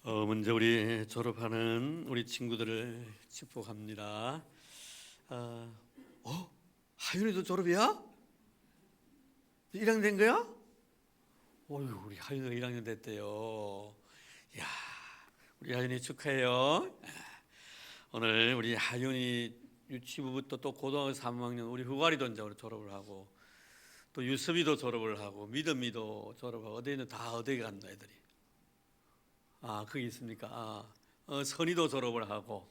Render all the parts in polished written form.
먼저 우리 졸업하는 우리 친구들을 축복합니다. 하윤이도 졸업이야? 1학년 된 거야? 어휴, 우리 하윤이가 1학년 됐대요. 야, 우리 하윤이 축하해요. 오늘 우리 하윤이 유치부부터 또 고등학교 3학년 우리 후가리도 이제 졸업을 하고 또 유섭이도 졸업을 하고 믿음이도 졸업하고 어디는 다 어디 갔나 애들이. 거기 있습니까? 선이도 졸업을 하고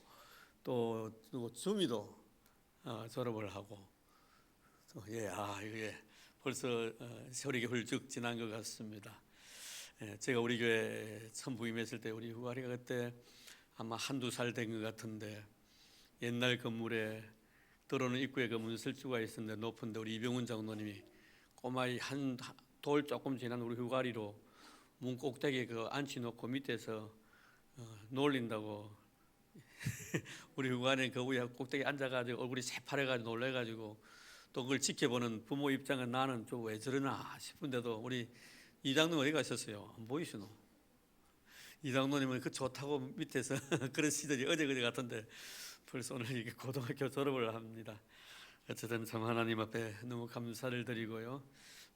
또 주미도 졸업을 하고 이게 벌써 세월이 훌쩍 지난 것 같습니다. 제가 우리 교회 처음 부임했을 때 우리 후아리가 그때 아마 한두 살 된 것 같은데 옛날 건물에 들어오는 입구에 그 문설주가 있었는데 높은데 우리 이병훈 장로님이 꼬마이 한 돌 조금 지난 우리 후가리로 문 꼭대기에 그 앉혀놓고 밑에서 놀린다고 우리 후가리는 그 위에 꼭대기에 앉아가지고 얼굴이 새파래가지고 놀래가지고 또 그걸 지켜보는 부모 입장은 나는 좀 왜 저러나 싶은데도 우리 이장로님 어디 가셨어요? 안 보이시노? 이장로님은 그 좋다고 밑에서 그런 시절이 어제 같은데 벌써 오늘 이게 고등학교 졸업을 합니다. 어쨌든 참 하나님 앞에 너무 감사를 드리고요.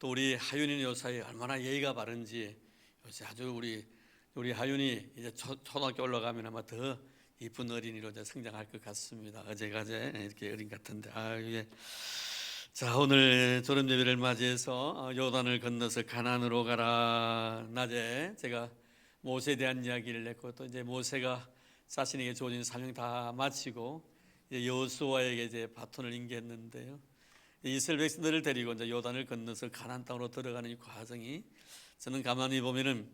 또 우리 하윤이 요사이 얼마나 예의가 바른지 요새 아주 우리 하윤이 이제 초등학교 올라가면 아마 더 이쁜 어린이로 이제 성장할 것 같습니다. 어제가제 이렇게 어린 같은데 예. 자, 오늘 졸업 예배를 맞이해서 요단을 건너서 가나안으로 가라. 낮에 제가 모세에 대한 이야기를 했고 또 이제 모세가 자신에게 주어진 사명 다 마치고 이제 여호수아에게 이제 바톤을 인계했는데요. 이스라엘 백성들을 데리고 이제 요단을 건너서 가나안 땅으로 들어가는 이 과정이 저는 가만히 보면은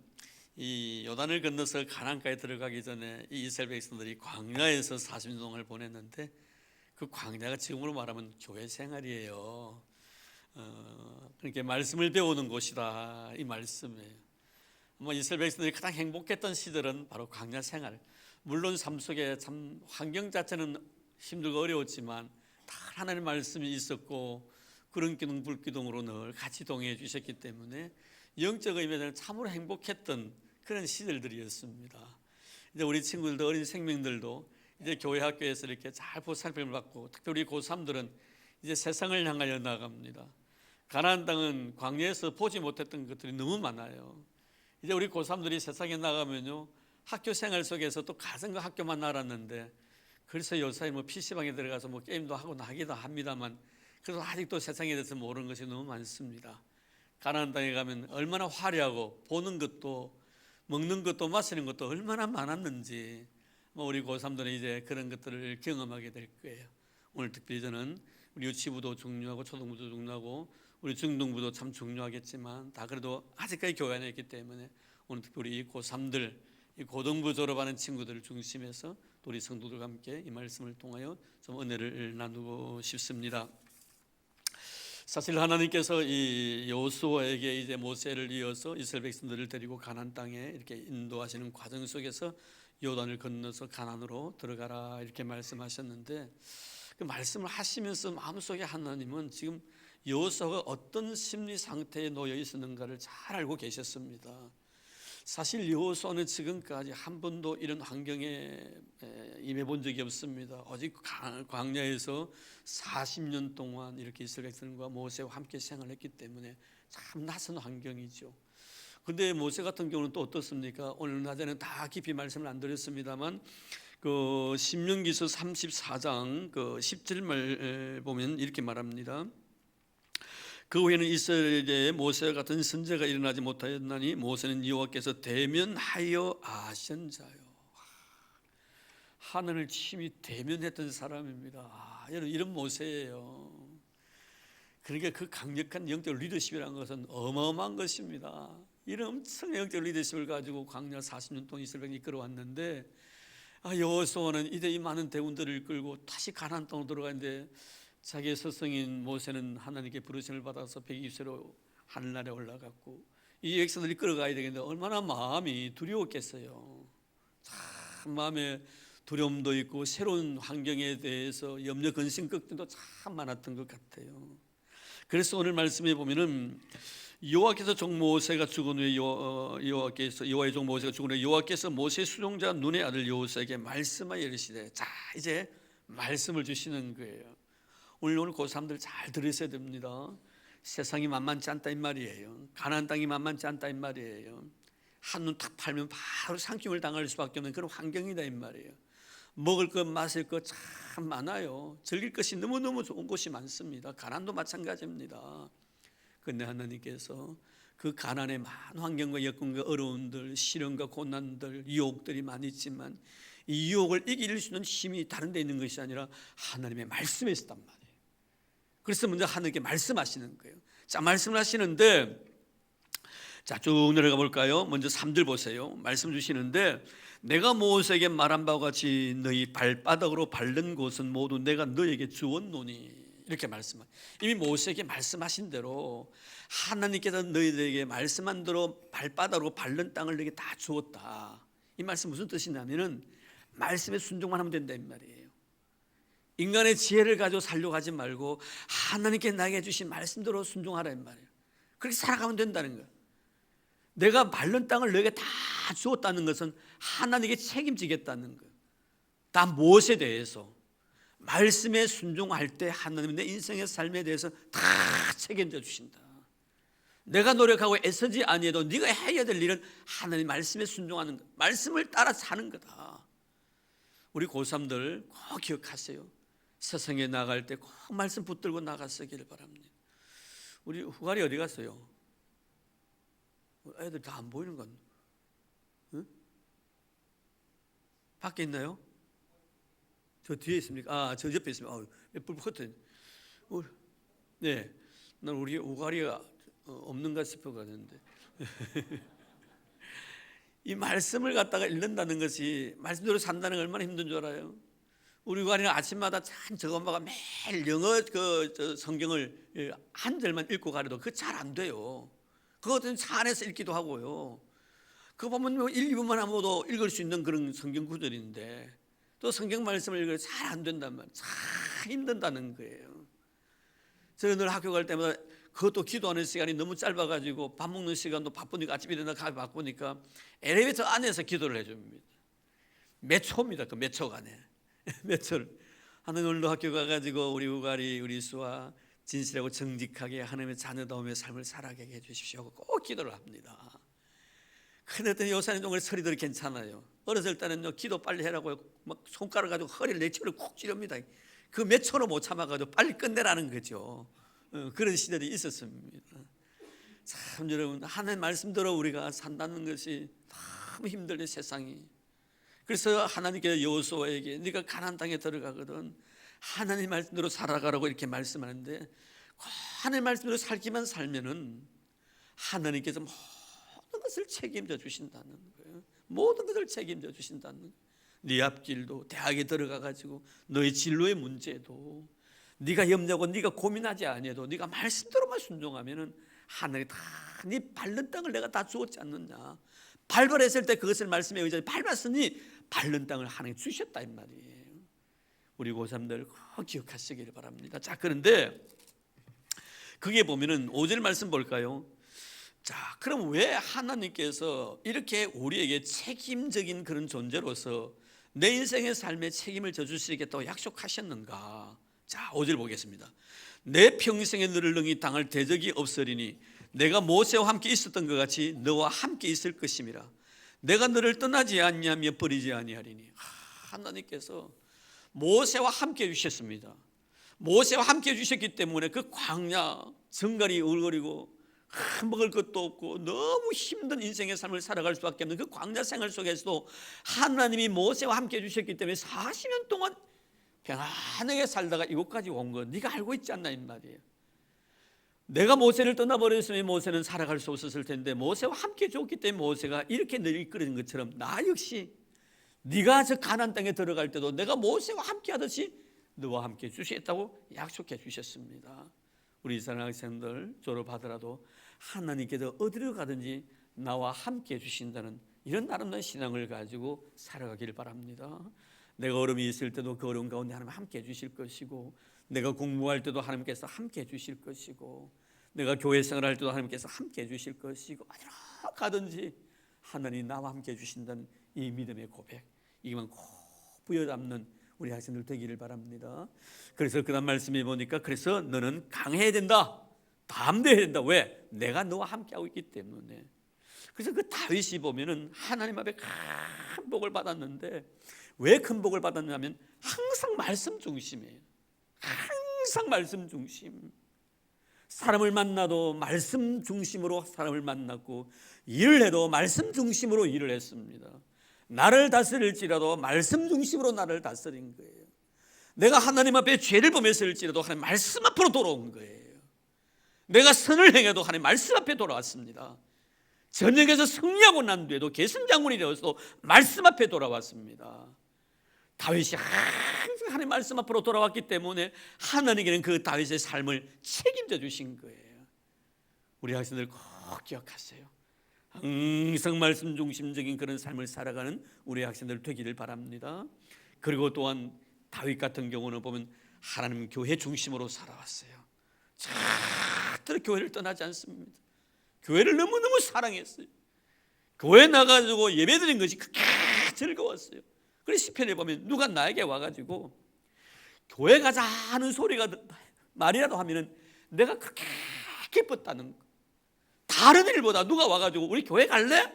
이 요단을 건너서 가나안까지 들어가기 전에 이 이스라엘 백성들이 광야에서 40년 동안을 보냈는데 그 광야가 지금으로 말하면 교회 생활이에요. 그렇게 말씀을 배우는 곳이다 이 말씀이에요. 이스라엘 백성들이 가장 행복했던 시절은 바로 광야 생활. 물론 삶 속에 참 환경 자체는 힘들고 어려웠지만 다 하나님의 말씀이 있었고 구름 기둥 불 기둥으로 늘 같이 동행해 주셨기 때문에 영적 의미에서는 참으로 행복했던 그런 시절들이었습니다. 이제 우리 친구들도 어린 생명들도 이제 교회 학교에서 이렇게 잘 보살핌을 받고 특별히 고3들은 이제 세상을 향하여 나갑니다. 가나안 땅은 광야에서 보지 못했던 것들이 너무 많아요. 이제 우리 고3들이 세상에 나가면요 학교 생활 속에서 또 가정과 학교만 알았는데 그래서 요사이 PC방에 들어가서 게임도 하고 나기도 합니다만 그래도 아직도 세상에 대해서 모르는 것이 너무 많습니다. 가나안 땅에 가면 얼마나 화려하고 보는 것도 먹는 것도 마시는 것도 얼마나 많았는지 우리 고3들은 이제 그런 것들을 경험하게 될 거예요. 오늘 특별히 저는 우리 유치부도 중요하고 초등부도 중요하고 우리 중등부도 참 중요하겠지만 다 그래도 아직까지 교회 안에 있기 때문에 오늘 특별히 이 고3들 이 고등부 졸업하는 친구들을 중심해서 또 우리 성도들과 함께 이 말씀을 통하여 좀 은혜를 나누고 싶습니다. 사실 하나님께서 이 여호수아에게 이제 모세를 이어서 이스라엘 백성들을 데리고 가나안 땅에 이렇게 인도하시는 과정 속에서 요단을 건너서 가나안으로 들어가라 이렇게 말씀하셨는데 그 말씀을 하시면서 마음속에 하나님은 지금 여호수아가 어떤 심리 상태에 놓여 있었는가를 잘 알고 계셨습니다. 사실 여호수아는 지금까지 한 번도 이런 환경에 임해 본 적이 없습니다. 오직 광야에서 40년 동안 이렇게 이스라엘 백성과 모세와 함께 생활했기 때문에 참 낯선 환경이죠. 그런데 모세 같은 경우는 또 어떻습니까? 오늘 낮에는 다 깊이 말씀을 안 드렸습니다만 그 신명기서 34장 그 10절 보면 이렇게 말합니다. 그 후에는 이스라엘에 모세와 같은 선지자가 일어나지 못하였나니 모세는 여호와께서 대면하여 아신 자요. 하늘을 침이 대면했던 사람입니다. 여러분 이런 모세예요. 그러니까 그 강력한 영적 리더십이라는 것은 어마어마한 것입니다. 이런 엄청난 영적 리더십을 가지고 광야 40년 동안 이스라엘을 이끌어왔는데 여호수아는 이제 이 많은 대군들을 끌고 다시 가나안 땅으로 들어가는데 자기의 스승인 모세는 하나님께 부르심을 받아서 120세로 하늘나라에 올라갔고 이 백성들이 끌어가야 되겠는데 얼마나 마음이 두려웠겠어요. 참 마음에 두려움도 있고 새로운 환경에 대해서 염려 근심 걱정도 참 많았던 것 같아요. 그래서 오늘 말씀에 보면은 여호와께서 종 모세가 죽은 후에 여호와의 종 모세가 죽은 후에 여호와께서 모세의 수종자 눈의 아들 여호수아에게 말씀하여 이르시되, 자 이제 말씀을 주시는 거예요. 오늘 고3들 잘 들으셔야 됩니다. 세상이 만만치 않다 이 말이에요. 가나안 땅이 만만치 않다 이 말이에요. 한눈 탁 팔면 바로 상kim을 당할 수밖에 없는 그런 환경이다 이 말이에요. 먹을 것 마실 것 참 많아요. 즐길 것이 너무너무 좋은 곳이 많습니다. 가나안도 마찬가지입니다. 그런데 하나님께서 그 가난의 많은 환경과 여건과 어려움들, 시련과 고난들, 유혹들이 많이 있지만 이 유혹을 이길 수 있는 힘이 다른 데 있는 것이 아니라 하나님의 말씀에 있었단 말이에요. 그래서 먼저 하나님께 말씀하시는 거예요. 자, 말씀을 하시는데, 자, 쭉 내려가 볼까요? 먼저 3절 보세요. 말씀 주시는데, 내가 모세에게 말한 바와 같이 너희 발바닥으로 밟는 곳은 모두 내가 너에게 주었노니, 이렇게 말씀을, 이미 모세에게 말씀하신 대로 하나님께서 너희들에게 말씀한 대로 발바닥으로 밟는 땅을 너에게 다 주었다. 이 말씀 무슨 뜻이냐면은 말씀에 순종만 하면 된다 이 말이에요. 인간의 지혜를 가지고 살려고 하지 말고 하나님께 나에게 주신 말씀대로 순종하라 이 말이에요. 그렇게 살아가면 된다는 거예요. 내가 밟는 땅을 너에게 다 주었다는 것은 하나님께 책임지겠다는 거예요. 다 무엇에 대해서? 말씀에 순종할 때 하나님은 내 인생의 삶에 대해서 다 책임져 주신다. 내가 노력하고 애쓰지 아니해도 네가 해야 될 일은 하나님 말씀에 순종하는 것, 말씀을 따라 사는 거다. 우리 고3들 꼭 기억하세요. 세상에 나갈 때 꼭 말씀 붙들고 나갔으기를 바랍니다. 우리 후갈이 어디 갔어요? 애들 다 안 보이는 건? 응? 밖에 있나요? 저 뒤에 있습니까? 아, 저 옆에 있습니다. 뿔 붙었네. 네, 난 우리 우가리가 없는가 싶어가는데 이 말씀을 갖다가 읽는다는 것이, 말씀대로 산다는 게 얼마나 힘든 줄 알아요? 우리 우가리는 아침마다 참 저거 엄마가 매일 영어 성경을 한 절만 읽고 가려도 그거 잘 안 돼요. 그것은 차 안에서 읽기도 하고요. 그거 보면 1, 2분만 하고도 읽을 수 있는 그런 성경 구절인데 또 성경 말씀을 읽으면 잘 안 된단 말이에요. 참 힘든다는 거예요. 저는 늘 학교 갈 때마다 그것도 기도하는 시간이 너무 짧아가지고 밥 먹는 시간도 바쁘니까 아침에 일어나 가기 바쁘니까 엘리베이터 안에서 기도를 해줍니다. 몇 초입니다. 그 몇 초간에 몇 초를. 하는 오늘도 학교 가가지고 우리 우가리 우리 수아 진실하고 정직하게 하나님의 자녀다움의 삶을 살아가게 해주십시오 하고 꼭 기도를 합니다. 그런데 요새는 좀 소리들이 괜찮아요. 어렸을 때는요, 기도 빨리 해라고 막 손가락 가지고 허리를 내치를 콕 찌릅니다. 그 몇 초로 못 참아가지고 빨리 끝내라는 거죠. 그런 시절이 있었습니다. 참 여러분, 하나님 말씀대로 우리가 산다는 것이 너무 힘들네 세상이. 그래서 하나님께서 여호수아에게 네가 가나안 땅에 들어가거든 하나님 말씀대로 살아가라고 이렇게 말씀하는데, 하나님 말씀대로 살기만 살면은 하나님께서 모든 것을 책임져 주신다는 거예요. 모든 것을 책임져 주신다는 거예요. 네 앞길도, 대학에 들어가 가지고 너의 진로의 문제도, 네가 염려하고 네가 고민하지 아니해도 네가 말씀대로만 순종하면은 하늘이 다 네 밟는 땅을 내가 다 주었지 않느냐. 발발했을 때 그것을 말씀에 의지해 밟았으니 밟는 땅을 하나님 주셨다 이 말이에요. 우리 고3들 꼭 기억하시기를 바랍니다. 자, 그런데 그게 보면은 5절 말씀 볼까요? 자, 그럼 왜 하나님께서 이렇게 우리에게 책임적인 그런 존재로서 내 인생의 삶에 책임을 져주시겠다고 약속하셨는가? 자, 5절 보겠습니다. 내 평생에 너를 능히 당할 대적이 없으리니 내가 모세와 함께 있었던 것 같이 너와 함께 있을 것임이라. 내가 너를 떠나지 아니하며 버리지 아니하리니. 하나님께서 모세와 함께 해주셨습니다. 모세와 함께 해주셨기 때문에 그 광야 정갈이 울거리고 먹을 것도 없고 너무 힘든 인생의 삶을 살아갈 수밖에 없는 그 광야 생활 속에서도 하나님이 모세와 함께 해주셨기 때문에 40년 동안 평안하게 살다가 이곳까지 온 거 네가 알고 있지 않나 이 말이에요. 내가 모세를 떠나버렸으면 모세는 살아갈 수 없었을 텐데 모세와 함께 줬기 때문에 모세가 이렇게 늘 이끌어진 것처럼 나 역시 네가 저 가나안 땅에 들어갈 때도 내가 모세와 함께 하듯이 너와 함께 주시겠다고 약속해 주셨습니다. 우리 이스라엘 학생들 졸업하더라도 하나님께서 어디로 가든지 나와 함께 해주신다는 이런 아름다운 신앙을 가지고 살아가기를 바랍니다. 내가 어려움이 있을 때도 그 어려움 가운데 하나님 함께 해주실 것이고, 내가 공부할 때도 하나님께서 함께 해주실 것이고, 내가 교회 생활할 때도 하나님께서 함께 해주실 것이고 어디로 가든지 하나님이 나와 함께 해주신다는 이 믿음의 고백, 이만 꼭 부여잡는 우리 학생들 되기를 바랍니다. 그래서 그 다음 말씀에 보니까 그래서 너는 강해야 된다, 담대해야 된다. 왜? 내가 너와 함께하고 있기 때문에. 그래서 그 다윗이 보면은 하나님 앞에 큰 복을 받았는데 왜 큰 복을 받았냐면 항상 말씀 중심이에요. 항상 말씀 중심. 사람을 만나도 말씀 중심으로 사람을 만났고 일을 해도 말씀 중심으로 일을 했습니다. 나를 다스릴지라도 말씀 중심으로 나를 다스린 거예요. 내가 하나님 앞에 죄를 범했을지라도 하나님 말씀 앞으로 돌아온 거예요. 내가 선을 행해도 하나님 말씀 앞에 돌아왔습니다. 전역에서 승리하고 난 뒤에도 계승장군이 되어서 말씀 앞에 돌아왔습니다. 다윗이 항상 하나님 말씀 앞으로 돌아왔기 때문에 하나님께는 그 다윗의 삶을 책임져 주신 거예요. 우리 학생들 꼭 기억하세요. 항상 말씀 중심적인 그런 삶을 살아가는 우리 학생들 되기를 바랍니다. 그리고 또한 다윗 같은 경우는 보면 하나님 교회 중심으로 살아왔어요. 절대로 교회를 떠나지 않습니다. 교회를 너무너무 사랑했어요. 교회 나가지고 예배드린 것이 그렇게 즐거웠어요. 그래서 시편에 보면 누가 나에게 와가지고 교회 가자 하는 소리가 말이라도 하면은 내가 그렇게 기뻤다는 거. 다른 일보다 누가 와가지고 우리 교회 갈래?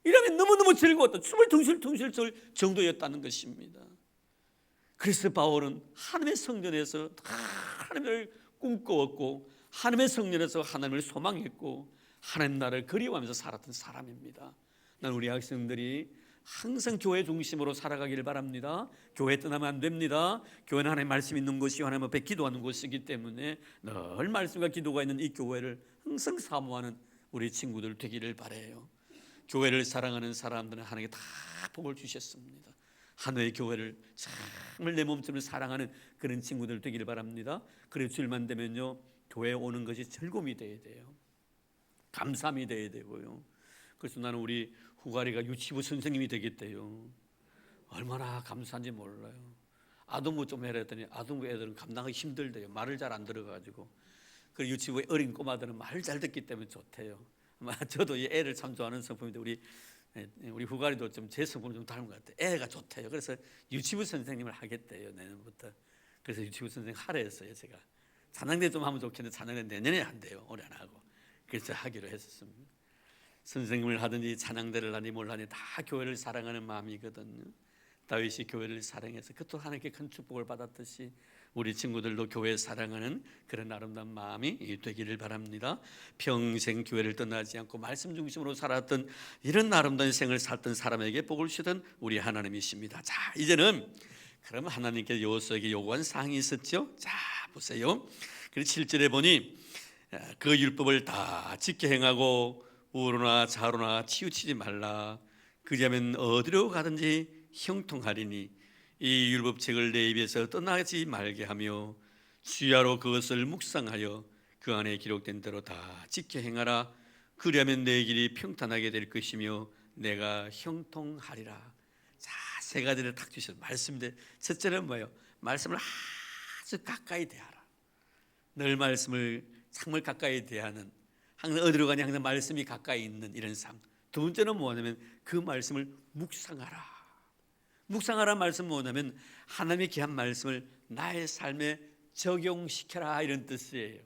이러면 너무너무 즐거웠다. 춤을 둥실둥실 출 정도였다는 것입니다. 그래서 바울은 하나님의 성전에서 하나님을 꿈꿔왔고 하나님의 성전에서 하나님을 소망했고 하나님 나라를 그리워하면서 살았던 사람입니다. 난 우리 학생들이 항상 교회 중심으로 살아가기를 바랍니다. 교회 떠나면 안 됩니다. 교회는 하나님의 말씀 있는 곳이 하나님 앞에 기도하는 곳이기 때문에 늘 말씀과 기도가 있는 이 교회를 항상 사모하는 우리 친구들 되기를 바라요. 교회를 사랑하는 사람들은 하나님께 다 복을 주셨습니다. 하나의 교회를 정말 내 몸처럼 사랑하는 그런 친구들 되기를 바랍니다. 그래서 주일만 되면요 교회에 오는 것이 즐거움이 돼야 돼요. 감사함이 돼야 되고요. 그래서 나는 우리 후가리가 유치부 선생님이 되겠대요. 얼마나 감사한지 몰라요. 아동부 좀 해라 했더니 아동부 애들은 감당하기 힘들대요. 말을 잘 안 들어가지고. 그 유치부의 어린 꼬마들은 말을 잘 듣기 때문에 좋대요. 저도 이 애를 참 좋아하는 성품인데 우리 후가리도 좀 제 성품을 좀 닮은 것 같아요. 애가 좋대요. 그래서 유치부 선생님을 하겠대요. 내년부터. 그래서 유치부 선생님 하라 했어요. 제가 찬양대 좀 하면 좋겠는데 찬양대 내년에 한대요. 올해 안 하고. 그래서 하기로 했었습니다. 선생님을 하든지 찬양대를 하니 뭘하니 다 교회를 사랑하는 마음이거든요. 다윗이 교회를 사랑해서 그것도 하나님께 큰 축복을 받았듯이 우리 친구들도 교회 사랑하는 그런 아름다운 마음이 되기를 바랍니다. 평생 교회를 떠나지 않고 말씀 중심으로 살았던 이런 아름다운 생을 살던 사람에게 복을 주시던 우리 하나님이십니다. 자, 이제는 그럼 하나님께서 여호수아에게 요구한 사항이 있었죠. 자, 보세요. 그래서 7절에 보니 그 율법을 다 지켜 행하고 우로나 좌로나 치우치지 말라. 그리하면 어디로 가든지 형통하리니 이 율법책을 내 입에서 떠나지 말게 하며 주야로 그것을 묵상하여 그 안에 기록된 대로 다 지켜 행하라. 그리하면 내 길이 평탄하게 될 것이며 내가 형통하리라. 자, 세 가지를 탁 주셔서 말씀인데 첫째는 뭐예요? 말씀을 아주 가까이 대하라. 늘 말씀을 정말 가까이 대하는, 항상 어디로 가니 항상 말씀이 가까이 있는 이런 삶. 두 번째는 뭐냐면 그 말씀을 묵상하라. 묵상하라 말씀 뭐냐면 하나님의 귀한 말씀을 나의 삶에 적용시켜라 이런 뜻이에요.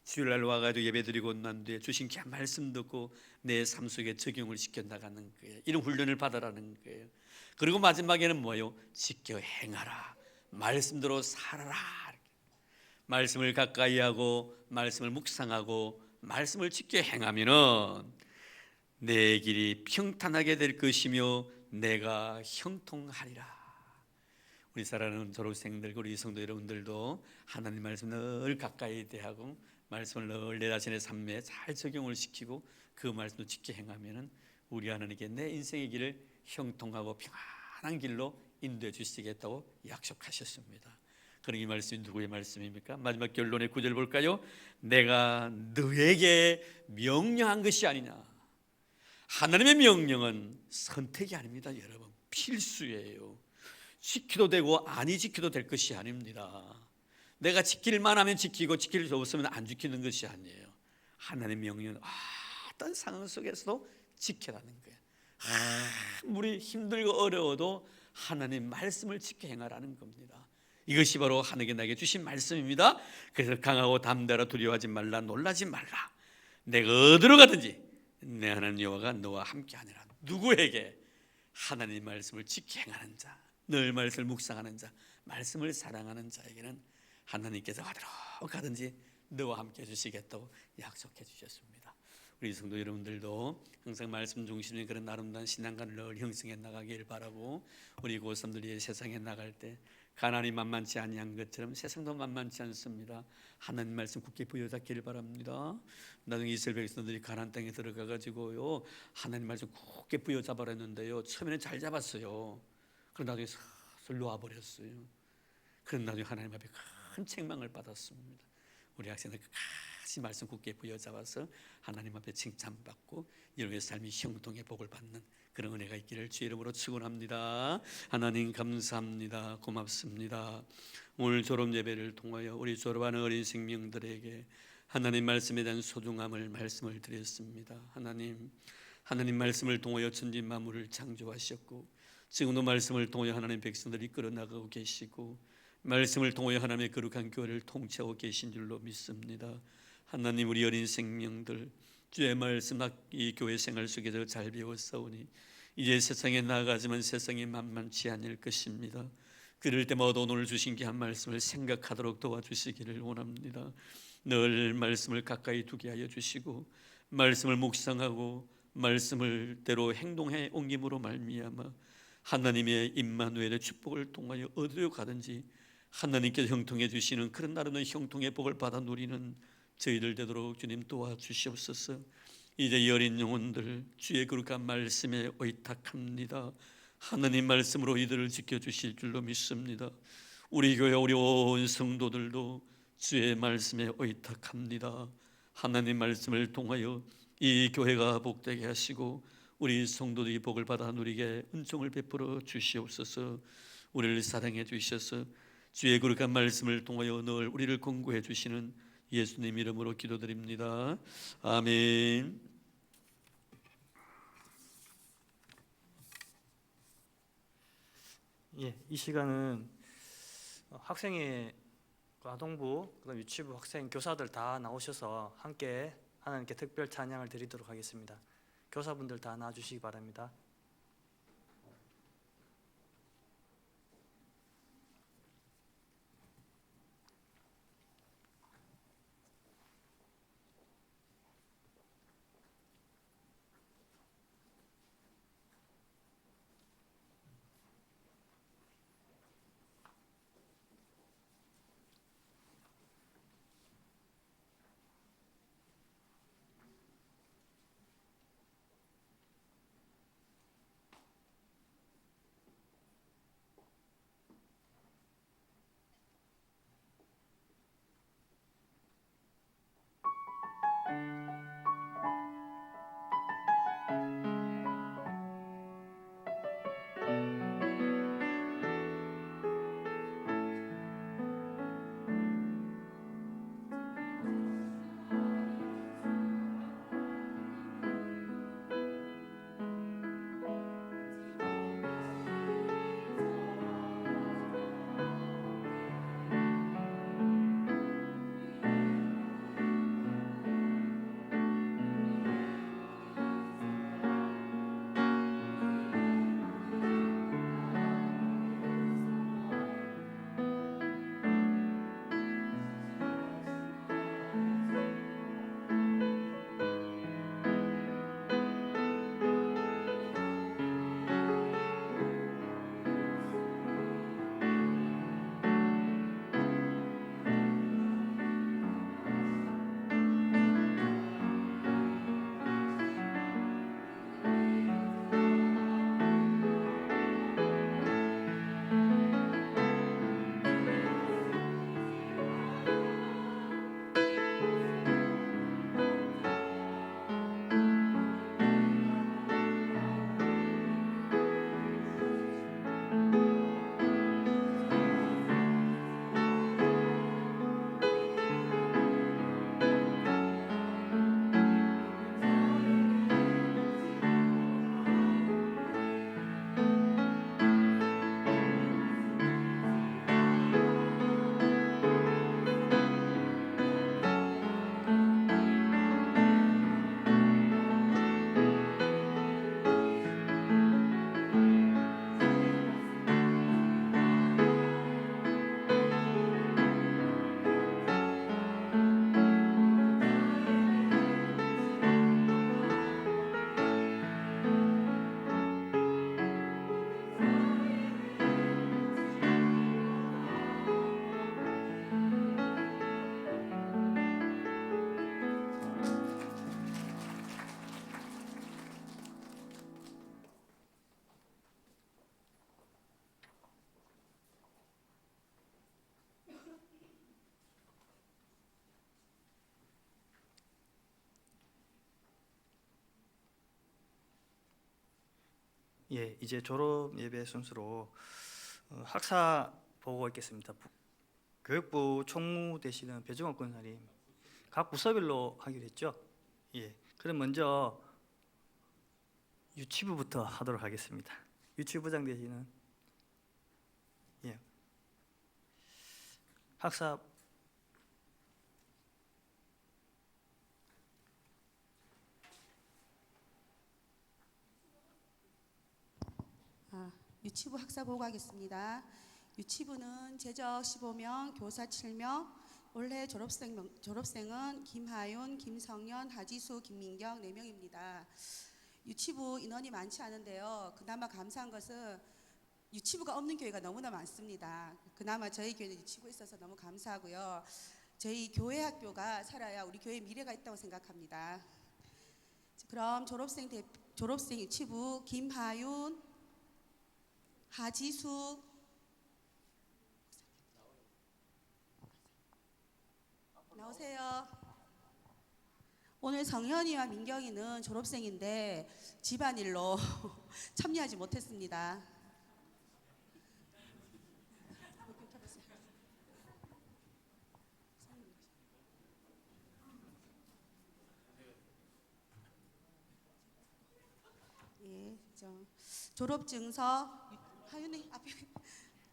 주일날 와가지고 예배드리고 난 뒤에 주신 귀한 말씀 듣고 내 삶 속에 적용을 시켜나가는 거예요. 이런 훈련을 받으라는 거예요. 그리고 마지막에는 뭐예요? 지켜 행하라. 말씀대로 살아라. 말씀을 가까이 하고 말씀을 묵상하고 말씀을 지켜 행하면은 내 길이 평탄하게 될 것이며 내가 형통하리라. 우리 사랑하는 졸업생들, 우리 성도 여러분들도 하나님 말씀 늘 가까이 대하고 말씀을 늘 내 자신의 삶에 잘 적용을 시키고 그 말씀을 지켜 행하면은 우리 하나님께 내 인생의 길을 형통하고 평안한 길로 인도해 주시겠다고 약속하셨습니다. 그럼 이 말씀이 누구의 말씀입니까? 마지막 결론의 9절 볼까요? 내가 너에게 명령한 것이 아니냐. 하나님의 명령은 선택이 아닙니다. 여러분, 필수예요. 지켜도 되고 아니 지켜도 될 것이 아닙니다. 내가 지킬만 하면 지키고 지킬 수 없으면 안 지키는 것이 아니에요. 하나님의 명령은 어떤 상황 속에서도 지켜라는 거예요. 아무리 힘들고 어려워도 하나님 말씀을 지켜 행하라는 겁니다. 이것이 바로 하나님께 나에게 주신 말씀입니다. 그래서 강하고 담대하라, 두려워하지 말라, 놀라지 말라. 내가 어디로 가든지 내 하나님 여호와가 너와 함께하니라. 누구에게? 하나님 말씀을 지켜 행하는 자, 늘 말씀을 묵상하는 자, 말씀을 사랑하는 자에게는 하나님께서 어디로 가든지 너와 함께 해주시겠다고 약속해 주셨습니다. 우리 성도 여러분들도 항상 말씀 중심의 그런 아름다운 신앙관을 늘 형성해 나가길 바라고, 우리 고3들이 세상에 나갈 때 가난이 만만치 아니한 것처럼 세상도 만만치 않습니다. 하나님 말씀 굳게 부여잡기를 바랍니다. 나중에 이스라엘 백성들이 가나안 땅에 들어가가지고요, 하나님 말씀 굳게 부여잡으랬는데요, 처음에는 잘 잡았어요. 그러나 나중에 슬슬 놓아버렸어요. 그런 나중에 하나님 앞에 큰 책망을 받았습니다. 우리 학생들 끝까지 말씀 굳게 부여잡아서 하나님 앞에 칭찬받고 이렇게 삶이 형통의 복을 받는 그런 은혜가 있기를 주의 이름으로 축원합니다. 하나님 감사합니다. 고맙습니다. 오늘 졸업 예배를 통하여 우리 졸업하는 어린 생명들에게 하나님 말씀에 대한 소중함을 말씀을 드렸습니다. 하나님 말씀을 통하여 천지 만물을 창조하셨고, 지금도 말씀을 통하여 하나님 백성들이 이끌어 나가고 계시고, 말씀을 통하여 하나님의 거룩한 교회를 통치하고 계신 줄로 믿습니다. 하나님, 우리 어린 생명들 주의 말씀 이 교회 생활 속에서 잘 배웠사오니 이제 세상에 나아가지만 세상이 만만치 않을 것입니다. 그럴 때마다 오늘 주신 귀한 말씀을 생각하도록 도와주시기를 원합니다. 늘 말씀을 가까이 두게 하여 주시고, 말씀을 묵상하고 말씀을 대로 행동해 옮김으로 말미암아 하나님의 임마누엘의 축복을 통하여 어디로 가든지 하나님께서 형통해 주시는 그런 나름의 형통의 복을 받아 누리는 저희들 되도록 주님 도와주시옵소서. 이제 이 어린 영혼들 주의 거룩한 말씀에 의탁합니다. 하나님 말씀으로 이들을 지켜주실 줄로 믿습니다. 우리 교회 우리 온 성도들도 주의 말씀에 의탁합니다. 하나님 말씀을 통하여 이 교회가 복되게 하시고 우리 성도들이 복을 받아 누리게 은총을 베풀어 주시옵소서. 우리를 사랑해 주셔서 주의 거룩한 말씀을 통하여 늘 우리를 공고해 주시는 예수님 이름으로 기도드립니다. 아멘. 이 시간은 학생회, 아동부, 그다음 유치부 학생, 교사들 다 나오셔서 함께 하나님께 특별 찬양을 드리도록 하겠습니다. 교사분들 다 나와주시기 바랍니다. 예, 이제 졸업 예배 순서로 학사 보고 있겠습니다. 교육부 총무 되시는 배종원 권사님, 각 부서별로 하기로 했죠? 예, 그럼 먼저 유치부부터 하도록 하겠습니다. 유치부장 되시는 학사. 유치부 학사 보고하겠습니다. 유치부는 재적 15명, 교사 7명, 올해 졸업생은 김하윤, 김성현, 하지수, 김민경 4명입니다. 유치부 인원이 많지 않은데요. 그나마 감사한 것은 유치부가 없는 교회가 너무나 많습니다. 그나마 저희 교회는 유치부 있어서 너무 감사하고요. 저희 교회 학교가 살아야 우리 교회의 미래가 있다고 생각합니다. 그럼 졸업생 유치부 김하윤, 하지수, 나오세요. 오늘 성현이와 민경이는 졸업생인데 집안일로 참여하지 못했습니다. 예, 졸업증서 하윤이 앞에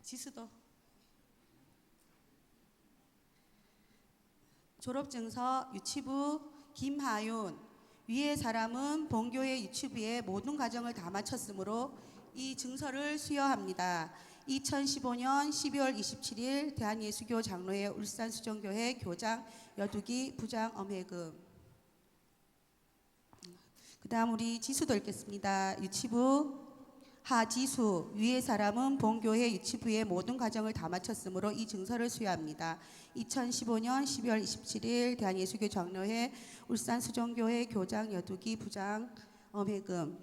지수도. 졸업증서 유치부 김하윤, 위의 사람은 본교회 유치부의 모든 과정을 다 마쳤으므로 이 증서를 수여합니다. 2015년 12월 27일 대한예수교 장로회 울산수정교회 교장 여두기 부장 엄혜금. 그 다음 우리 지수도 읽겠습니다. 유치부 하지수, 위의 사람은 본교회 유치부의 모든 과정을 다 마쳤으므로 이 증서를 수여합니다. 2015년 12월 27일 대한예수교 장로회 울산수정교회 교장 여두기 부장 엄혜금.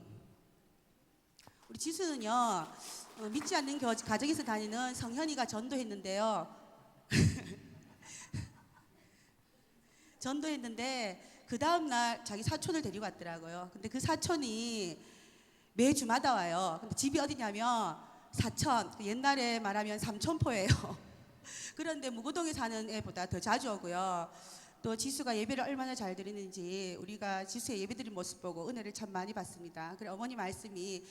우리 지수는요, 믿지 않는 가정에서 다니는 성현이가 전도했는데요. 전도했는데 그 다음날 자기 사촌을 데리고 왔더라고요. 근데 그 사촌이 매주마다 와요. 근데 집이 어디냐면 사천, 옛날에 말하면 삼천포예요. 그런데 무구동에 사는 애보다 더 자주 오고요. 또 지수가 예배를 얼마나 잘 드리는지 우리가 지수의 예배 드린 모습 보고 은혜를 참 많이 받습니다. 그래 어머니 말씀이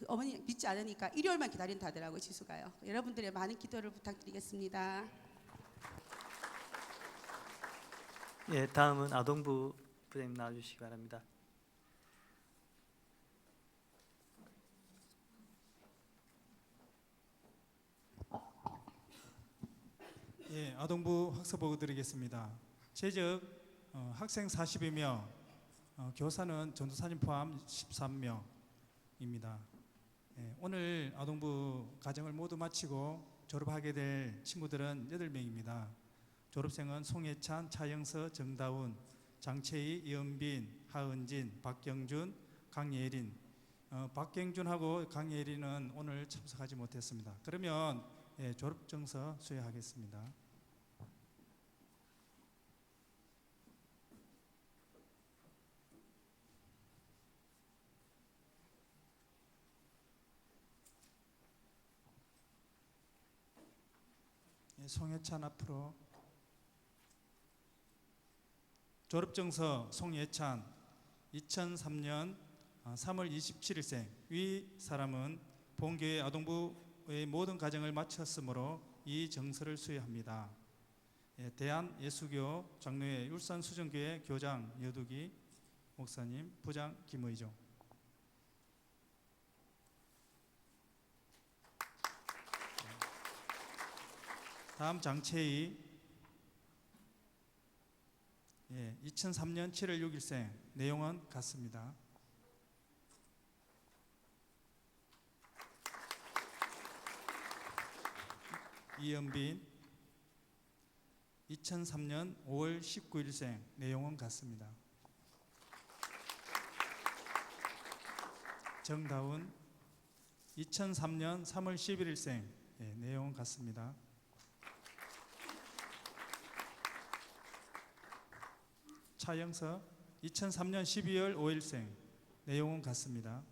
어머니 믿지 않으니까 일요일만 기다린다 하더라고요. 지수가요. 여러분들의 많은 기도를 부탁드리겠습니다. 예, 다음은 아동부 부장님 나와주시기 바랍니다. 예, 아동부 학사 보고 드리겠습니다. 재적 학생 40여명, 교사는 전도사님 포함 13명입니다. 예, 오늘 아동부 과정을 모두 마치고 졸업하게 될 친구들은 8명입니다. 졸업생은 송혜찬, 차영서, 정다운, 장채희, 이은빈, 하은진, 박경준, 강예린. 박경준하고 강예린은 오늘 참석하지 못했습니다. 그러면 졸업증서 수여하겠습니다. 송예찬 앞으로. 졸업증서 송예찬 2003년 3월 27일생. 위 사람은 본교회 아동부의 모든 과정을 마쳤으므로 이 증서를 수여합니다. 대한예수교 장로회 울산수정교회 교장 여두기 목사님, 부장 김의종. 다음 장채희, 2003년 7월 6일생. 내용은 같습니다. 이은빈, 2003년 5월 19일생. 내용은 같습니다. 정다운, 2003년 3월 11일생. 내용은 같습니다. 차영서, 2003년 12월 5일생. 내용은 같습니다.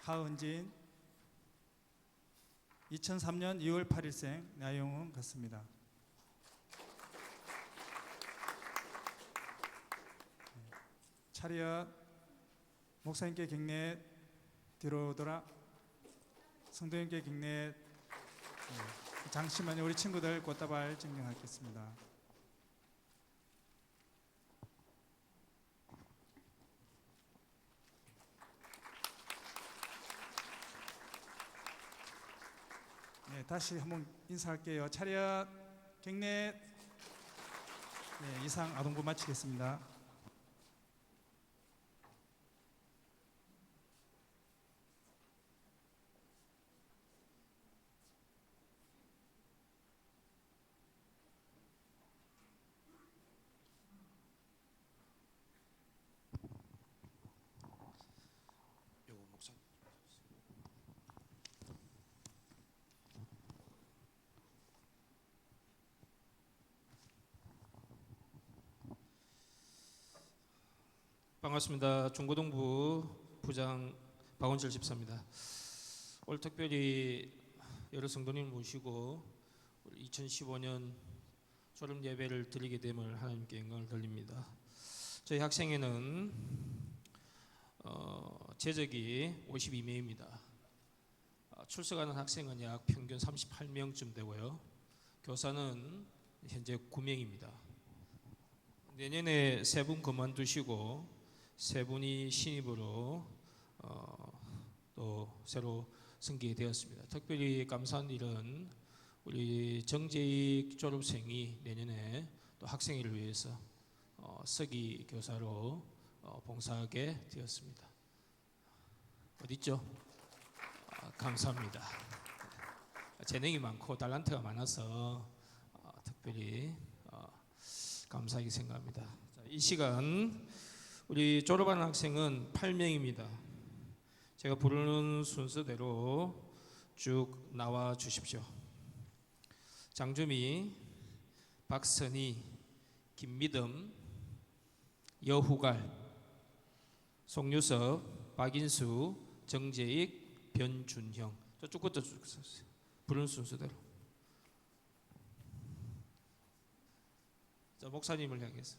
하은진 2003년 2월 8일생 나영은 같습니다. 차렷. 목사님께 경례 뒤로 돌아. 성도님께 경례. 잠시만요. 우리 친구들 꽃다발 증명하겠습니다. 네, 다시 한번 인사할게요. 차렷. 경례. 네, 이상 아동부 마치겠습니다. 요거 목사. 반갑습니다. 중고등부 부장 박원철 집사입니다. 오늘 특별히 여러 성도님 모시고 2015년 졸업 예배를 드리게 됨을 하나님께 영광을 돌립니다. 저희 학생회는 재적이 52명입니다. 출석하는 학생은 약 평균 38명쯤 되고요. 교사는 현재 9명입니다. 내년에 3분 그만두시고 3분이 신입으로 또 새로 승계가 되었습니다. 특별히 감사한 일은 우리 정재익 졸업생이 내년에 또 학생회를 위해서 서기 교사로 봉사하게 되었습니다. 어디 있죠? 감사합니다. 재능이 많고 달란트가 많아서 특별히 감사하게 생각합니다. 자, 이 시간 우리 졸업하는 학생은 8명입니다. 제가 부르는 순서대로 쭉 나와 주십시오. 장주미, 박선희, 김미듬, 여후갈, 송유섭, 박인수, 정재익, 변준형. 저쪽부터 쭉 써주세요. 부르는 순서대로. 자, 목사님을 향해서.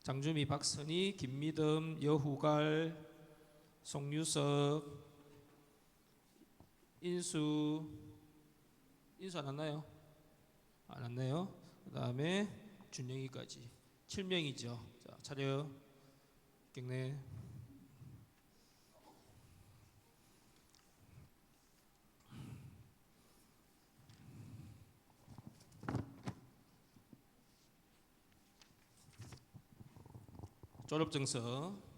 장주미, 박선희, 김미듬, 여후갈, 송유섭, 인수 안 왔나요? 안 왔네요. 그 다음에 준영이까지 7명이죠. 자, 차려 경례. 졸업증서.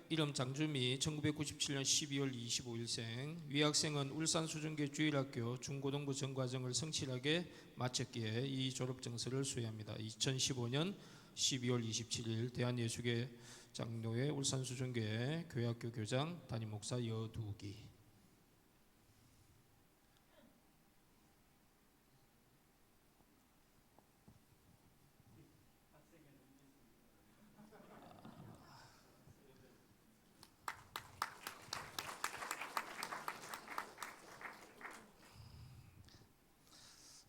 이름 장주미 1997년 12월 25일생. 위 학생은 울산수준계 주일학교 중고등부 전과정을 성실하게 마쳤기에 이 졸업증서를 수여합니다. 2015년 12월 27일 대한예수계 장로회 울산수준계 교회학교 교장 담임목사 여두기.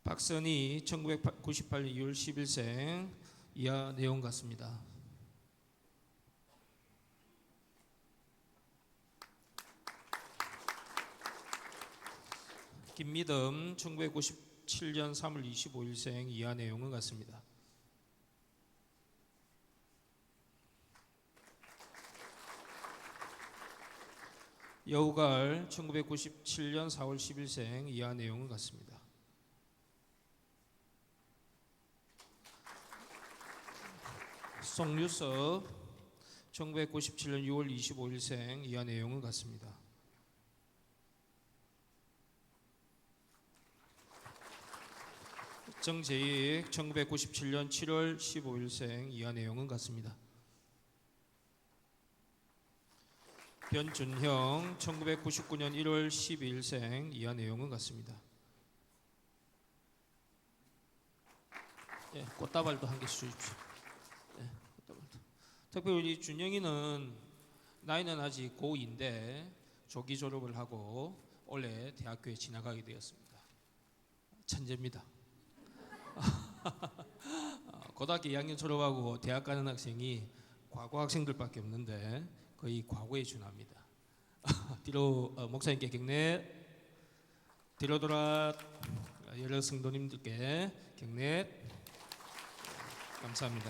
박선희 1998년 2월 10일생. 이하 내용 같습니다. 김미듬 1997년 3월 25일생. 이하 내용은 같습니다. 여우갈 1997년 4월 10일생. 이하 내용은 같습니다. 송유섭 1997년 6월 25일생. 이하 내용은 같습니다. 정재익 1997년 7월 15일생. 이하 내용은 같습니다. 변준형 1999년 1월 12일생. 이하 내용은 같습니다. 예, 꽃다발도 한 개씩 주십시오. 예, 꽃다발도. 특별히 우리 준영이는 나이는 아직 고2인데 조기 졸업을 하고 올해 대학교에 진학하게 되었습니다. 천재입니다. 고등학교 2학년 졸업하고 대학 가는 학생이 과거 학생들밖에 없는데 거의 과거에 준합니다. 뒤로 목사님께 경례, 뒤로 돌아 여러 성도님들께 경례. 감사합니다.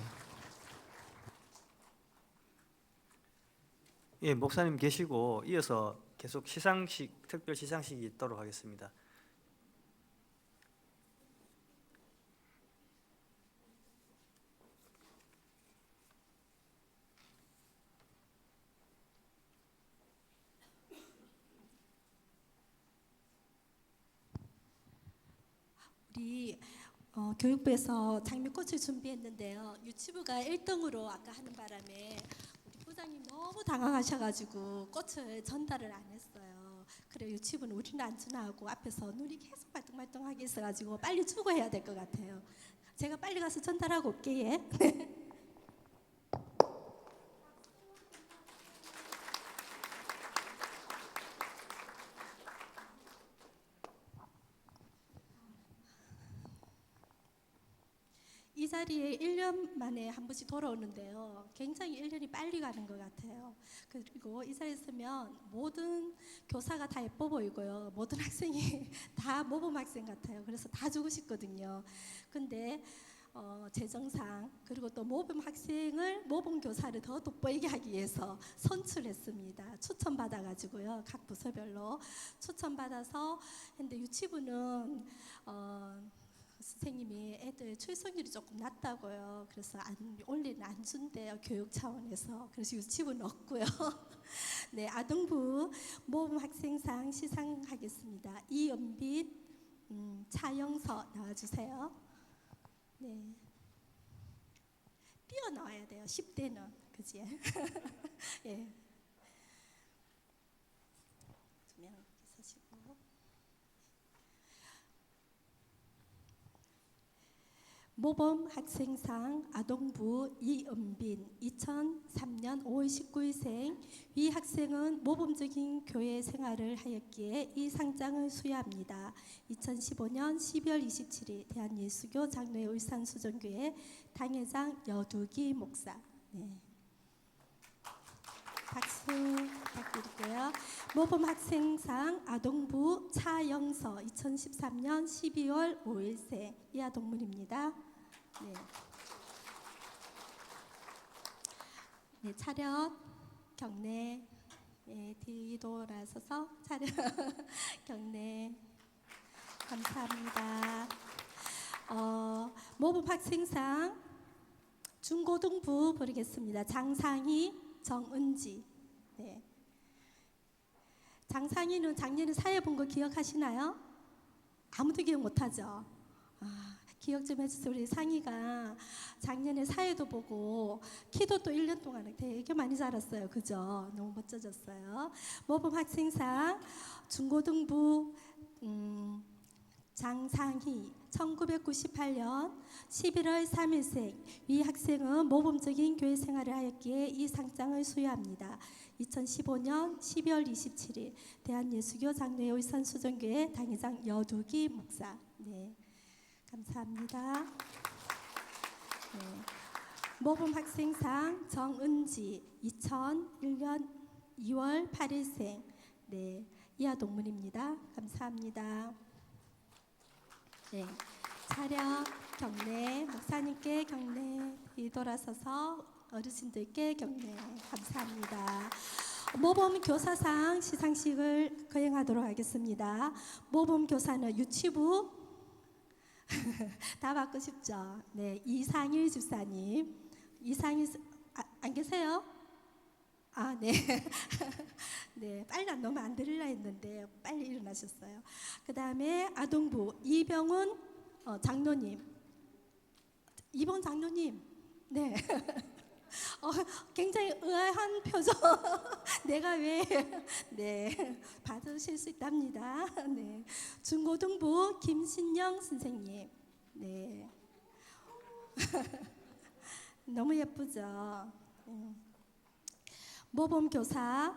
예, 목사님 계시고 이어서 계속 시상식, 특별 시상식이 있도록 하겠습니다. 우리 교육부에서 장미꽃을 준비했는데요. 유치부가 1등으로 아까 하는 바람에 우리 부장님 너무 당황하셔가지고 꽃을 전달을 안 했어요. 그래 유치부는 우리는 안 주나 하고 앞에서 눈이 계속 말똥말똥하게 있어가지고 빨리 주고 해야 될 것 같아요. 제가 빨리 가서 전달하고 올게요. 예. 이 자리에 1년 만에 한 번씩 돌아오는데요. 굉장히 1년이 빨리 가는 것 같아요. 그리고 이 자리에 있으면 모든 교사가 다 예뻐 보이고요. 모든 학생이 다 모범 학생 같아요. 그래서 다 주고 싶거든요. 근데 재정상 그리고 또 모범 학생을 모범 교사를 더 돋보이게 하기 위해서 선출했습니다. 추천받아가지고요. 각 부서별로 추천받아서 근데 유치부는 선생님이 애들 출석률이 조금 낮다고요. 그래서 원래는 안 준대요. 교육 차원에서. 그래서 유치부는 없고요. 네, 아동부 모범 학생상 시상하겠습니다. 이은빈, 차영서 나와주세요. 네, 뛰어나와야 돼요. 10대는 그지? 예. 두 명 서시고. 모범 학생상 아동부 이은빈 2003년 5월 19일생. 위 학생은 모범적인 교회 생활을 하였기에 이 상장을 수여합니다. 2015년 12월 27일 대한예수교 장로회 울산수정교회 당회장 여두기 목사. 네. 박수 부탁드릴게요. 모범 학생상 아동부 차영서 2013년 12월 5일생 이 아동분입니다. 네. 네, 차렷 경례. 네, 뒤돌아서서 차렷 경례. 감사합니다. 모범 학생상 중고등부 부르겠습니다. 장상희, 정은지. 네. 장상희는 작년에 사회 본 거 기억하시나요? 아무도 기억 못하죠. 기억 좀 해주세요. 우리 상희가 작년에 사회도 보고 키도 또 1년 동안에 되게 많이 자랐어요. 그죠? 너무 멋져졌어요. 모범 학생상 중고등부 장상희 1998년 11월 3일생. 위 학생은 모범적인 교회 생활을 하였기에 이 상장을 수여합니다. 2015년 12월 27일 대한예수교 장로회 울산수정교회 당회장 여두기 목사. 네, 감사합니다. 네. 모범 학생상 정은지 2001년 2월 8일생. 네, 이하 동문입니다. 감사합니다. 네, 차렷 경례. 목사님께 경례. 뒤돌아서서 어르신들께 경례. 감사합니다. 모범 교사상 시상식을 거행하도록 하겠습니다. 모범 교사는 유치부 다 받고 싶죠. 네, 이상일 집사님. 이상일 안 계세요? 네. 네, 빨리 안 넣으면 안 드리려 했는데 빨리 일어나셨어요. 그 다음에 아동부 이병훈 장로님. 이번 장로님. 네. 굉장히 의아한 표정. 내가 왜? 네, 받으실 수 있답니다. 네, 중고등부 김신영 선생님. 네, 너무 예쁘죠. 모범 교사.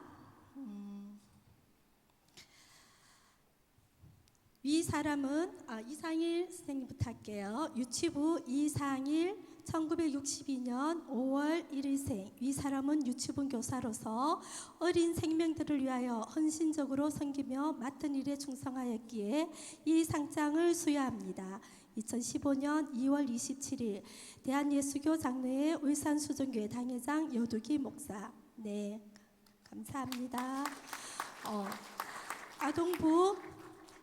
위 사람은 이상일 선생님부터 할게요. 유치부 이상일 1962년 5월 1일생. 위 사람은 유치부 교사로서 어린 생명들을 위하여 헌신적으로 섬기며 맡은 일에 충성하였기에 이 상장을 수여합니다. 2015년 2월 27일 대한예수교 장로회 울산수정교회 당회장 여두기 목사. 네, 감사합니다. 아동부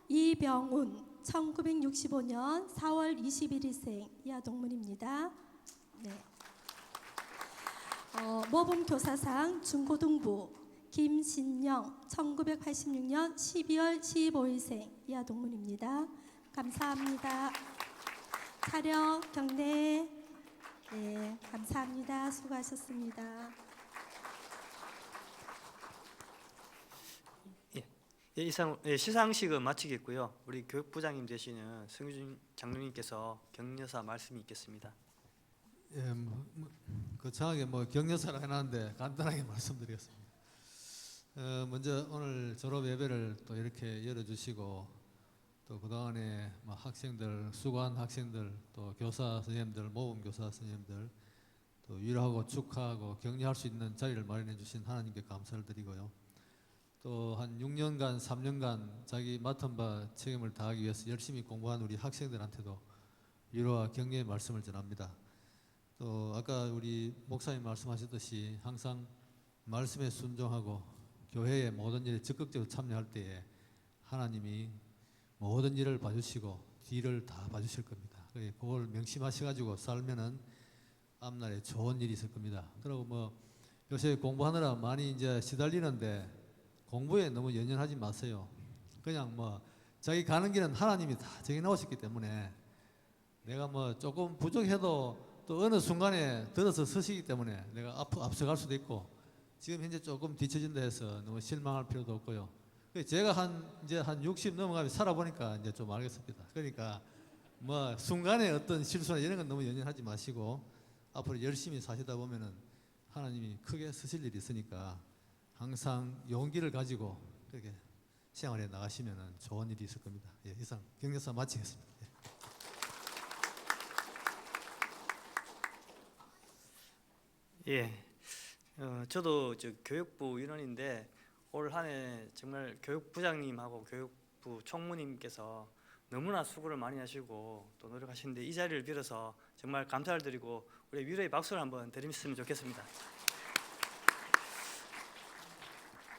이병운 1965년 4월 21일생 이아동문입니다. 네. 모범교사상 중고등부 김신영 1986년 12월 15일생 이아동문입니다. 감사합니다. 촬영 경례. 네, 감사합니다. 수고하셨습니다. 이상 시상식은 마치겠고요. 우리 교육부장님 되시는 성유준 장로님께서 격려사 말씀이 있겠습니다. 예, 거창하게 격려사라 해놨는데 간단하게 말씀드리겠습니다. 먼저 오늘 졸업 예배를 또 이렇게 열어주시고 또 그동안에 학생들, 수고한 학생들, 또 교사 선생님들, 모범 교사 선생님들 또 위로하고 축하하고 격려할 수 있는 자리를 마련해 주신 하나님께 감사를 드리고요. 또 한 6년간, 3년간 자기 맡은 바 책임을 다하기 위해서 열심히 공부한 우리 학생들한테도 위로와 격려의 말씀을 전합니다. 또 아까 우리 목사님 말씀하셨듯이 항상 말씀에 순종하고 교회의 모든 일에 적극적으로 참여할 때에 하나님이 모든 일을 봐주시고 뒤를 다 봐주실 겁니다. 그걸 명심하셔가지고 살면은 앞날에 좋은 일이 있을 겁니다. 그리고 요새 공부하느라 많이 이제 시달리는데 공부에 너무 연연하지 마세요. 그냥 자기 가는 길은 하나님이 다 정해 놓으셨기 때문에 내가 조금 부족해도 또 어느 순간에 들어서 서시기 때문에 내가 앞서갈 수도 있고 지금 현재 조금 뒤처진다 해서 너무 실망할 필요도 없고요. 제가 이제 한 60 넘어가면 살아보니까 이제 좀 알겠습니다. 그러니까 순간에 어떤 실수나 이런 건 너무 연연하지 마시고 앞으로 열심히 사시다 보면은 하나님이 크게 쓰실 일이 있으니까 항상 용기를 가지고 그렇게 생활에 나가시면은 좋은 일이 있을 겁니다. 예, 이상 격려사 마치겠습니다. 예, 저도 교육부 인원인데 올 한 해 정말 교육부장님하고 교육부 총무님께서 너무나 수고를 많이 하시고 또 노력하시는데 이 자리를 빌어서 정말 감사를 드리고 우리 위로의 박수를 한번 드리면 좋겠습니다.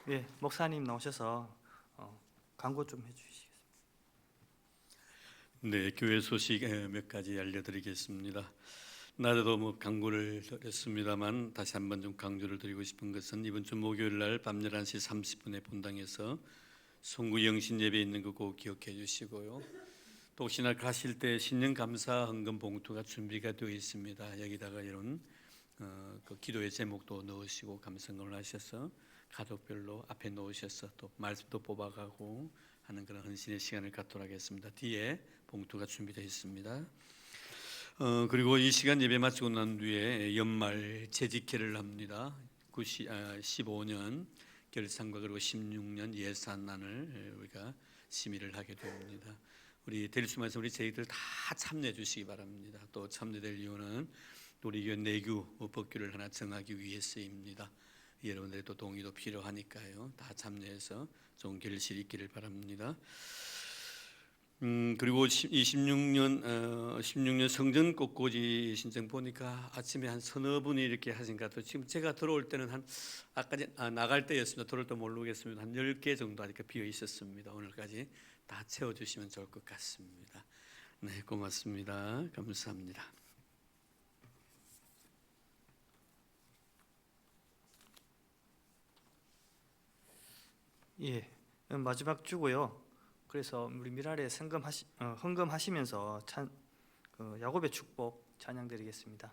예, 목사님 나오셔서 광고 좀 해주시겠습니다. 네, 교회 소식 몇 가지 알려드리겠습니다. 나도 광고를 드렸습니다만 다시 한번 좀 강조를 드리고 싶은 것은 이번 주 목요일 날 밤 11시 30분에 본당에서 송구 영신 예배 있는 거 꼭 기억해 주시고요. 또 혹시나 가실 때 신년 감사 헌금 봉투가 준비가 되어 있습니다. 여기다가 이런 그 기도의 제목도 넣으시고 감사를 하셔서 가족별로 앞에 놓으셔서 또 말씀도 뽑아가고 하는 그런 헌신의 시간을 갖도록 하겠습니다. 뒤에 봉투가 준비되어 있습니다. 그리고 이 시간 예배 마치고 난 뒤에 연말 재직회를 합니다. 15년 결산과 그리고 16년 예산안을 우리가 심의를 하게 됩니다. 우리 대리수만에서 우리 저희들 다 참여해 주시기 바랍니다. 또 참여될 이유는 우리 교회 내규 법규를 하나 정하기 위해서입니다. 여러분들의 또 동의도 필요하니까요. 다 참여해서 좋은 결실이 있기를 바랍니다. 그리고 16년 성전 꽃꽂이 신청 보니까 아침에 한 서너 분이 이렇게 하신 것 같아요. 지금 제가 들어올 때는 아까 나갈 때였습니다. 들어올 때 모르겠습니다. 한 10개 정도 아직 비어 있었습니다. 오늘까지 다 채워주시면 좋을 것 같습니다. 네, 고맙습니다. 감사합니다. 예, 마지막 주고요. 그래서 우리 미랄에 헌금하시면서 야곱의 축복 찬양드리겠습니다.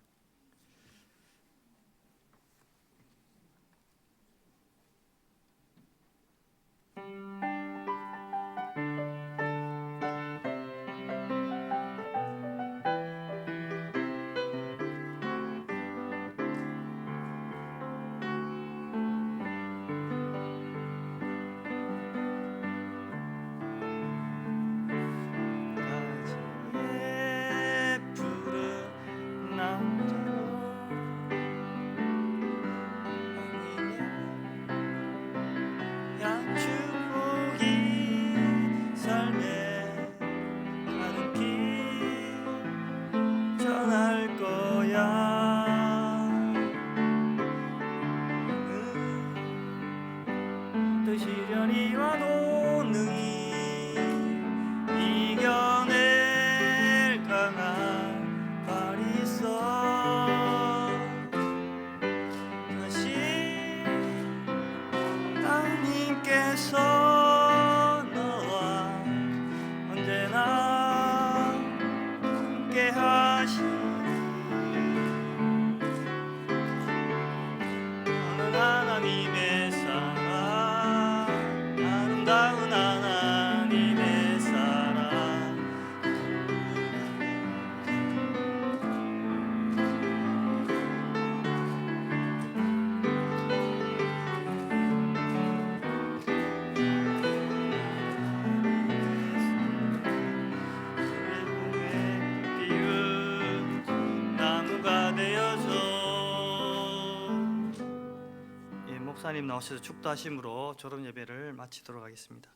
목사님 나오셔서 축도하심으로 졸업 예배를 마치도록 하겠습니다.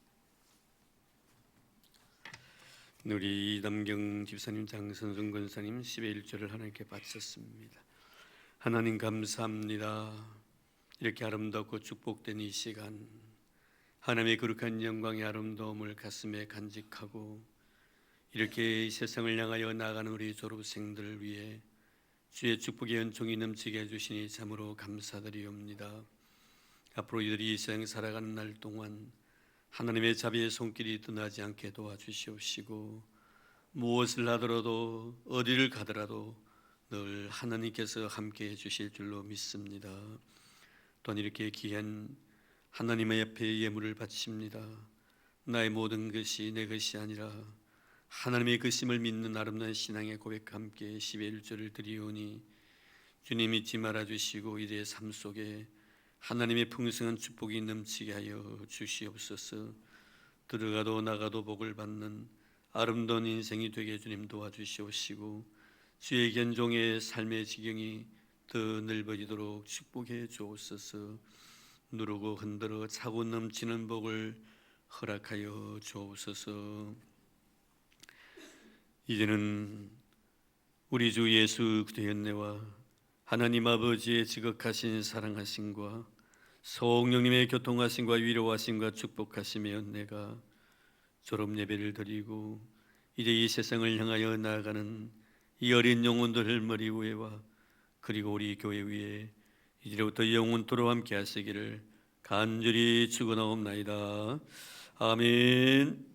우리 이담경 집사님, 장선순 권사님 10의 1조를 하나님께 바쳤습니다. 하나님 감사합니다. 이렇게 아름답고 축복된 이 시간, 하나님의 거룩한 영광의 아름다움을 가슴에 간직하고 이렇게 이 세상을 향하여 나가는 우리 졸업생들을 위해 주의 축복의 은총이 넘치게 해주시니 참으로 감사드리옵니다. 앞으로 이들이 이 세상 살아가는 날 동안 하나님의 자비의 손길이 떠나지 않게 도와주시옵시고, 무엇을 하더라도 어디를 가더라도 늘 하나님께서 함께 해주실 줄로 믿습니다. 또한 이렇게 귀한 하나님의 앞에 예물을 바칩니다. 나의 모든 것이 내 것이 아니라 하나님의 것임을 믿는 아름다운 신앙의 고백과 함께 10의 1조를 드리오니 주님 잊지 말아주시고 이들의 삶 속에 하나님의 풍성한 축복이 넘치게 하여 주시옵소서. 들어가도 나가도 복을 받는 아름다운 인생이 되게 주님 도와주시옵시고, 주의 견종의 삶의 지경이 더 넓어지도록 축복해 주옵소서. 누르고 흔들어 차고 넘치는 복을 허락하여 주옵소서. 이제는 우리 주 예수 그리스도의 은혜와 하나님 아버지의 지극하신 사랑하심과 성령님의 교통하심과 위로하심과 축복하심의 은혜가 졸업 예배를 드리고 이제 이 세상을 향하여 나아가는 이 어린 영혼들을 머리 위에와 그리고 우리 교회 위에 이제부터 영원토록 함께 하시기를 간절히 축원하옵나이다. 아멘.